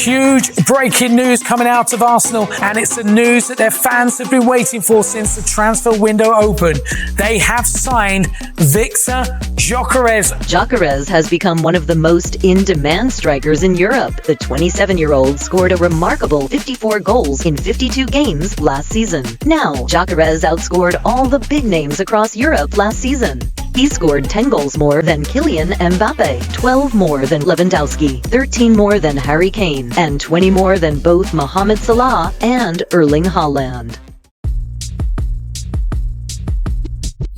huge breaking news coming out of Arsenal, and it's the news that their fans have been waiting for since the transfer window opened. They have signed Victor Gyökeres. Gyökeres has become one of the most in-demand strikers in Europe. The 27-year-old scored a remarkable 54 goals in 52 games last season. Now, Gyökeres outscored all the big names across Europe last season. He scored 10 goals more than Kylian Mbappe, 12 more than Lewandowski, 13 more than Harry Kane, and 20 more than both Mohamed Salah and Erling Haaland.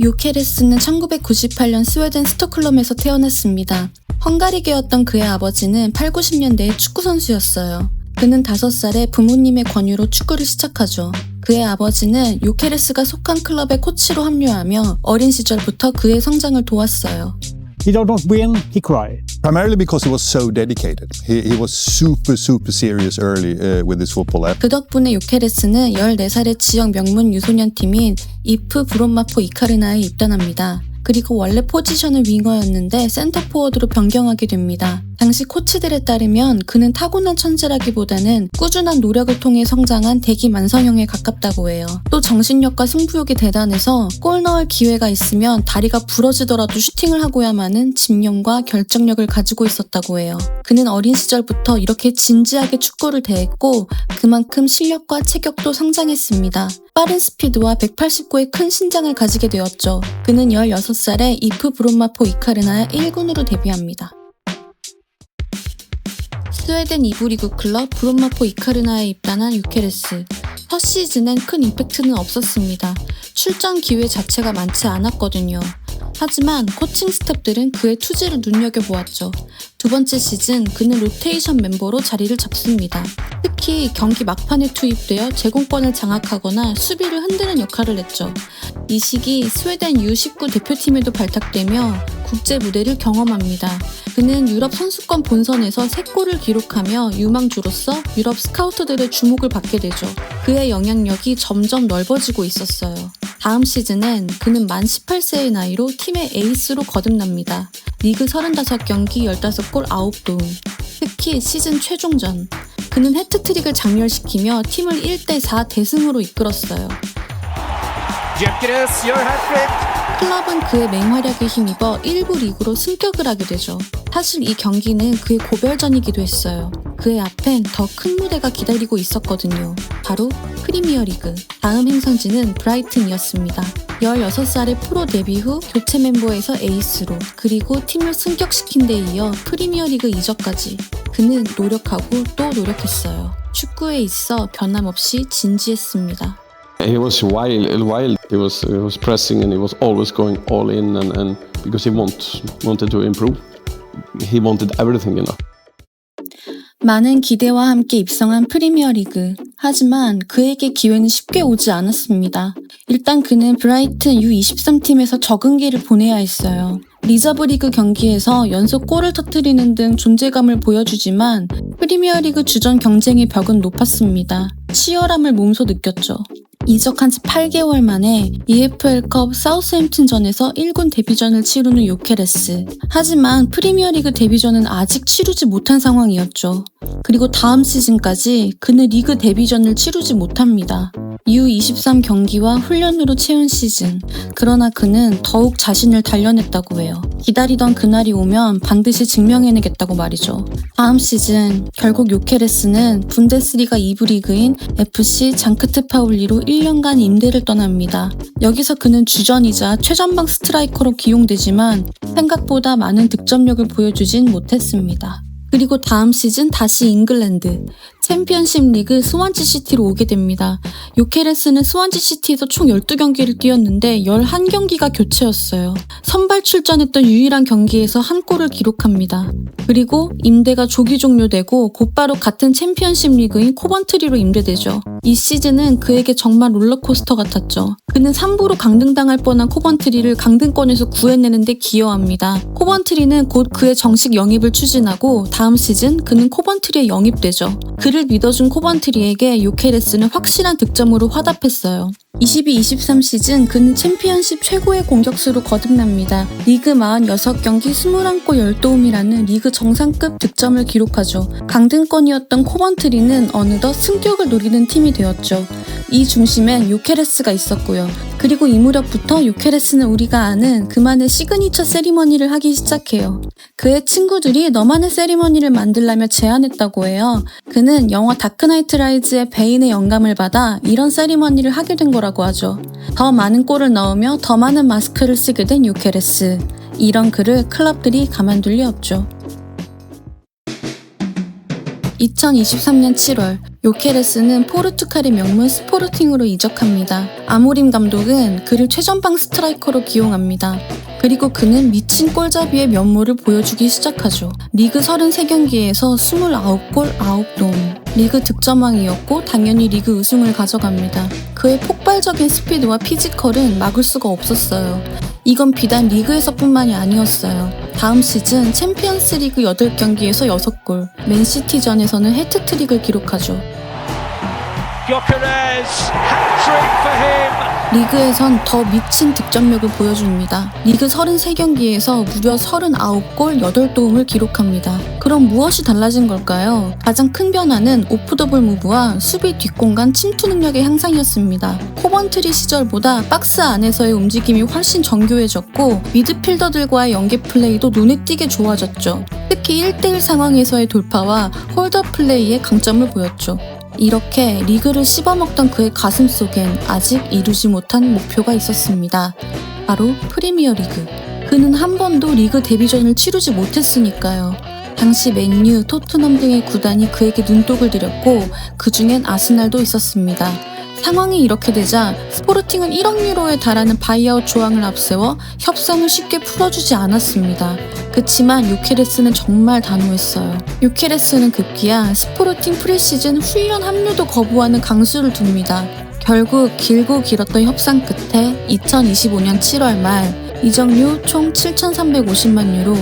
요케레스는 1998년 스웨덴 스톡홀름에서 태어났습니다. 헝가리계였던 그의 아버지는 8, 90년대의 축구선수였어요. 그는 5살에 부모님의 권유로 축구를 시작하죠. 그의 아버지는 요케레스가 속한 클럽의 코치로 합류하며 어린 시절부터 그의 성장을 도왔어요. He did not win, he cried. Primarily because he was so dedicated. He was super serious early with his football. 그 덕분에 요케레스는 14살의 지역 명문 유소년 팀인 이프 브론마포 이카르나에 입단합니다. 그리고 원래 포지션은 윙어였는데 센터포워드로 변경하게 됩니다. 당시 코치들에 따르면 그는 타고난 천재라기보다는 꾸준한 노력을 통해 성장한 대기만성형에 가깝다고 해요. 또 정신력과 승부욕이 대단해서 골 넣을 기회가 있으면 다리가 부러지더라도 슈팅을 하고야마는 집념과 결정력을 가지고 있었다고 해요. 그는 어린 시절부터 이렇게 진지하게 축구를 대했고 그만큼 실력과 체격도 성장했습니다. 빠른 스피드와 189의 큰 신장을 가지게 되었죠. 그는 16살에 이프 브론마포 이카르나 1군으로 데뷔합니다. 스웨덴 2부 리그 클럽 브론마포 이카르나에 입단한 요케레스. 첫 시즌엔 큰 임팩트는 없었습니다. 출전 기회 자체가 많지 않았거든요. 하지만 코칭 스태프들은 그의 투지를 눈여겨보았죠. 두 번째 시즌 그는 로테이션 멤버로 자리를 잡습니다. 특히 경기 막판에 투입되어 제공권을 장악하거나 수비를 흔드는 역할을 했죠. 이 시기 스웨덴 U19 대표팀에도 발탁되며 국제 무대를 경험합니다. 그는 유럽 선수권 본선에서 3골을 기록하며 유망주로서 유럽 스카우터들의 주목을 받게 되죠. 그의 영향력이 점점 넓어지고 있었어요. 다음 시즌엔 그는 만 18세의 나이로 팀의 에이스로 거듭납니다. 리그 35경기 15골 9도움. 특히 시즌 최종전. 그는 해트트릭을 장렬시키며 팀을 1대4 대승으로 이끌었어요. 클럽은 그의 맹활약에 힘입어 1부 리그로 승격을 하게 되죠. 사실 이 경기는 그의 고별전이기도 했어요. 그의 앞엔 더 큰 무대가 기다리고 있었거든요. 바로 프리미어리그. 다음 행선지는 브라이튼이었습니다. 16살의 프로 데뷔 후 교체 멤버에서 에이스로, 그리고 팀을 승격시킨 데 이어 프리미어리그 이적까지. 그는 노력하고 또 노력했어요. 축구에 있어 변함없이 진지했습니다. He was wild. He was pressing and he was always going all in and because he wanted to improve. He wanted everything, you know. 많은 기대와 함께 입성한 프리미어리그. 하지만 그에게 기회는 쉽게 오지 않았습니다. 일단 그는 브라이튼 U23팀에서 적응기를 보내야 했어요. 리저브 리그 경기에서 연속 골을 터뜨리는 등 존재감을 보여주지만 프리미어리그 주전 경쟁의 벽은 높았습니다. 치열함을 몸소 느꼈죠. 이적한 지 8개월 만에 EFL컵 사우스햄튼전에서 1군 데뷔전을 치르는 요케레스. 하지만 프리미어리그 데뷔전은 아직 치르지 못한 상황이었죠. 그리고 다음 시즌까지 그는 리그 데뷔전을 치르지 못합니다. U23 경기와 훈련으로 채운 시즌. 그러나 그는 더욱 자신을 단련했다고 해요. 기다리던 그날이 오면 반드시 증명해내겠다고 말이죠. 다음 시즌 결국 요케레스는 분데스리가 2부 리그인 FC 장크트 파울리로 1년간 임대를 떠납니다. 여기서 그는 주전이자 최전방 스트라이커로 기용되지만 생각보다 많은 득점력을 보여주진 못했습니다. 그리고 다음 시즌 다시 잉글랜드 챔피언십 리그 스완지 시티로 오게 됩니다. 요케레스는 스완지 시티에서 총 12경기를 뛰었는데 11경기가 교체였어요. 선발 출전했던 유일한 경기에서 한 골을 기록합니다. 그리고 임대가 조기 종료되고 곧바로 같은 챔피언십 리그인 코번트리로 임대되죠. 이 시즌은 그에게 정말 롤러코스터 같았죠. 그는 3부로 강등당할 뻔한 코번트리를 강등권에서 구해내는데 기여합니다. 코번트리는 곧 그의 정식 영입을 추진하고 다음 시즌 그는 코번트리에 영입되죠. 그를 믿어준 코번트리에게 요케레스는 확실한 득점으로 화답했어요. 22-23 시즌 그는 챔피언십 최고의 공격수로 거듭납니다. 리그 46경기 21골 10도움이라는 리그 정상급 득점을 기록하죠. 강등권이었던 코번트리는 어느덧 승격을 노리는 팀이 되었죠. 이 중심엔 요케레스가 있었고요. 그리고 이 무렵부터 요케레스는 우리가 아는 그만의 시그니처 세리머니를 하기 시작해요. 그의 친구들이 너만의 세리머니를 만들라며 제안했다고 해요. 그는 영화 다크나이트 라이즈의 베인의 영감을 받아 이런 세리머니를 하게 된 거라고 하죠. 더 많은 골을 넣으며 더 많은 마스크를 쓰게 된 요케레스. 이런 그를 클럽들이 가만둘 리 없죠. 2023년 7월 요케레스는 포르투갈의 명문 스포르팅으로 이적합니다. 아모림 감독은 그를 최전방 스트라이커로 기용합니다. 그리고 그는 미친 골잡이의 면모를 보여주기 시작하죠. 리그 33경기에서 29골 9도움. 리그 득점왕이었고 당연히 리그 우승을 가져갑니다. 그의 폭발적인 스피드와 피지컬은 막을 수가 없었어요. 이건 비단 리그에서뿐만이 아니었어요. 다음 시즌 챔피언스 리그 8경기에서 6골, 맨시티전에서는 해트트릭을 기록하죠. 리그에선 더 미친 득점력을 보여줍니다. 리그 33경기에서 무려 39골 8도움을 기록합니다. 그럼 무엇이 달라진 걸까요? 가장 큰 변화는 오프더볼 무브와 수비 뒷공간 침투 능력의 향상이었습니다. 코번트리 시절보다 박스 안에서의 움직임이 훨씬 정교해졌고 미드필더들과의 연계 플레이도 눈에 띄게 좋아졌죠. 특히 1대1 상황에서의 돌파와 홀더 플레이에 강점을 보였죠. 이렇게 리그를 씹어먹던 그의 가슴 속엔 아직 이루지 못한 목표가 있었습니다. 바로 프리미어리그. 그는 한 번도 리그 데뷔전을 치르지 못했으니까요. 당시 맨유, 토트넘 등의 구단이 그에게 눈독을 들였고 그 중엔 아스날도 있었습니다. 상황이 이렇게 되자 스포르팅은 1억 유로에 달하는 바이아웃 조항을 앞세워 협상을 쉽게 풀어주지 않았습니다. 그치만 요케레스는 정말 단호했어요. 요케레스는 급기야 스포르팅 프리시즌 훈련 합류도 거부하는 강수를 둡니다. 결국 길고 길었던 협상 끝에 2025년 7월 말 이적료 총 7,350만 유로,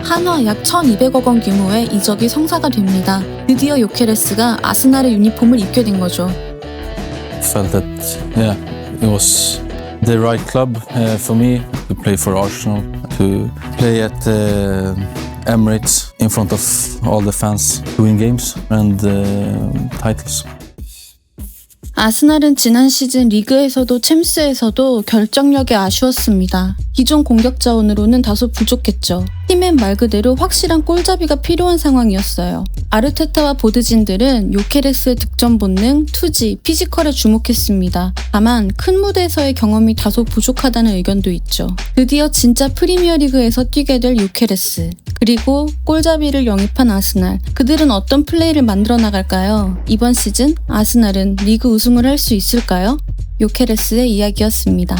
한화 약 1,200억 원 규모의 이적이 성사가 됩니다. 드디어 요케레스가 아스날의 유니폼을 입게 된 거죠. Felt that it was the right club for me to play for Arsenal, to play at Emirates in front of all the fans, to win games and titles. 아스날은 지난 시즌 리그에서도 챔스에서도 결정력이 아쉬웠습니다. 기존 공격 자원으로는 다소 부족했죠. 팀엔 말 그대로 확실한 골잡이가 필요한 상황이었어요. 아르테타와 보드진들은 요케레스의 득점 본능, 투지, 피지컬에 주목했습니다. 다만 큰 무대에서의 경험이 다소 부족하다는 의견도 있죠. 드디어 진짜 프리미어리그에서 뛰게 될 요케레스. 그리고 골잡이를 영입한 아스날. 그들은 어떤 플레이를 만들어 나갈까요? 이번 시즌 아스날은 리그 우승을 할 수 있을까요? 요케레스의 이야기였습니다.